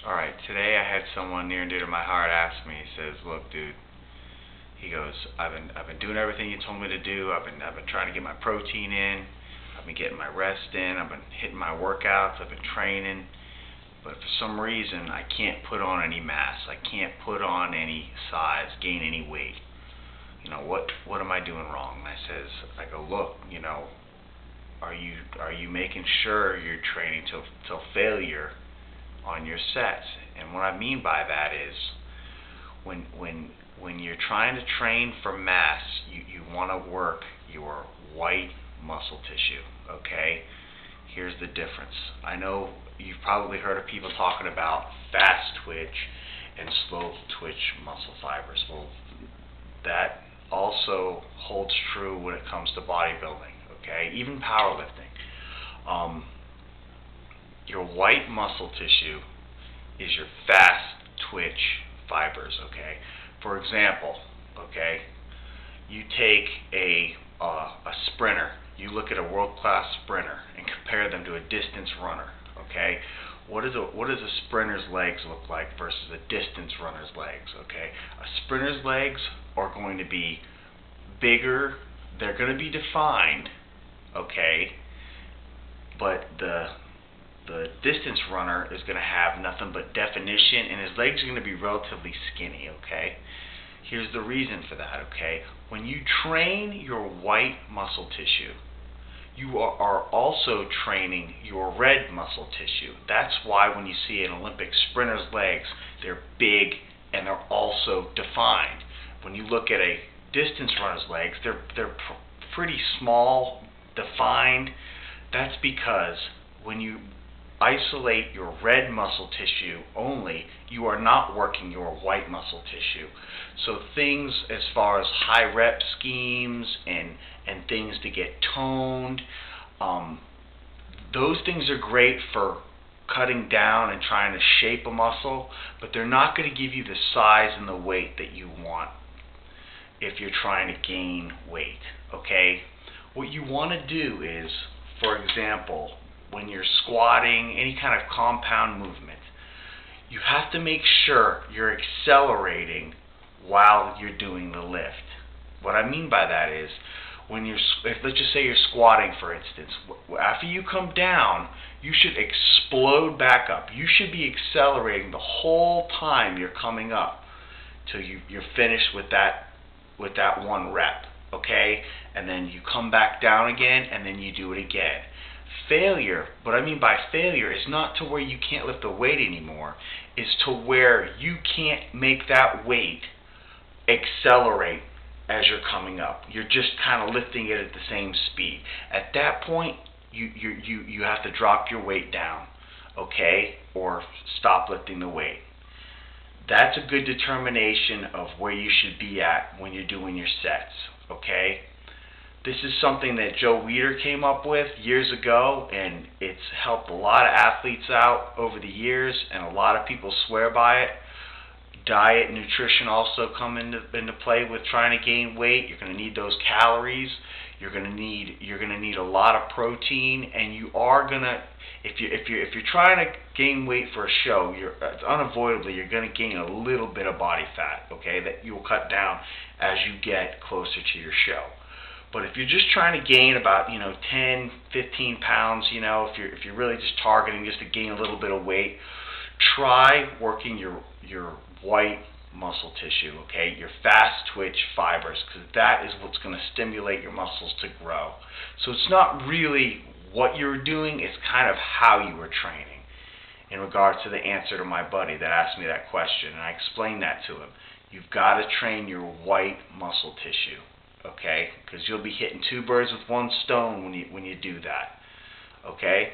Alright, today I had someone near and dear to my heart ask me, he says, look dude, he goes, I've been doing everything you told me to do, I've been trying to get my protein in, I've been getting my rest in, I've been hitting my workouts, I've been training, but for some reason I can't put on any mass, I can't put on any size, gain any weight. You know, what am I doing wrong? And I go, look, you know, are you making sure you're training till failure on your sets? And what I mean by that is when you're trying to train for mass, you want to work your white muscle tissue, okay? Here's the difference. I know you've probably heard of people talking about fast twitch and slow twitch muscle fibers. Well, that also holds true when it comes to bodybuilding, okay? Even powerlifting. Your white muscle tissue is your fast twitch fibers, okay? For example, okay, you take a sprinter, you look at a world-class sprinter and compare them to a distance runner, okay? What does a sprinter's legs look like versus a distance runner's legs, okay? A sprinter's legs are going to be bigger, they're going to be defined, okay? But the distance runner is going to have nothing but definition, and his legs are going to be relatively skinny, okay? Here's the reason for that, okay? When you train your white muscle tissue, you are also training your red muscle tissue. That's why when you see an Olympic sprinter's legs, they're big and they're also defined. When you look at a distance runner's legs, they're pretty small, defined. That's because when you isolate your red muscle tissue only, you are not working your white muscle tissue. So things as far as high rep schemes and things to get toned, those things are great for cutting down and trying to shape a muscle, but they're not going to give you the size and the weight that you want if you're trying to gain weight, okay? What you want to do is, for example, when you're squatting, any kind of compound movement, you have to make sure you're accelerating while you're doing the lift. What I mean by that is, let's just say you're squatting, for instance, after you come down, you should explode back up. You should be accelerating the whole time you're coming up till you're finished with that one rep, okay? And then you come back down again, and then you do it again. Failure, what I mean by failure is not to where you can't lift the weight anymore, is to where you can't make that weight accelerate as you're coming up. You're just kind of lifting it at the same speed. At that point, you have to drop your weight down, okay, or stop lifting the weight. That's a good determination of where you should be at when you're doing your sets, okay? This is something that Joe Weider came up with years ago, and it's helped a lot of athletes out over the years, and a lot of people swear by it. Diet and nutrition also come into play with trying to gain weight. You're going to need those calories. You're going to need a lot of protein, and you are going to, if you're trying to gain weight for a show, unavoidably you're going to gain a little bit of body fat, okay, that you'll cut down as you get closer to your show. But if you're just trying to gain about 10, 15 pounds, if you're really just targeting just to gain a little bit of weight, try working your white muscle tissue, okay, your fast twitch fibers, because that is what's going to stimulate your muscles to grow. So it's not really what you're doing, it's kind of how you were training. In regards to the answer to my buddy that asked me that question, and I explained that to him. You've got to train your white muscle tissue, okay, because you'll be hitting two birds with one stone when you do that, okay.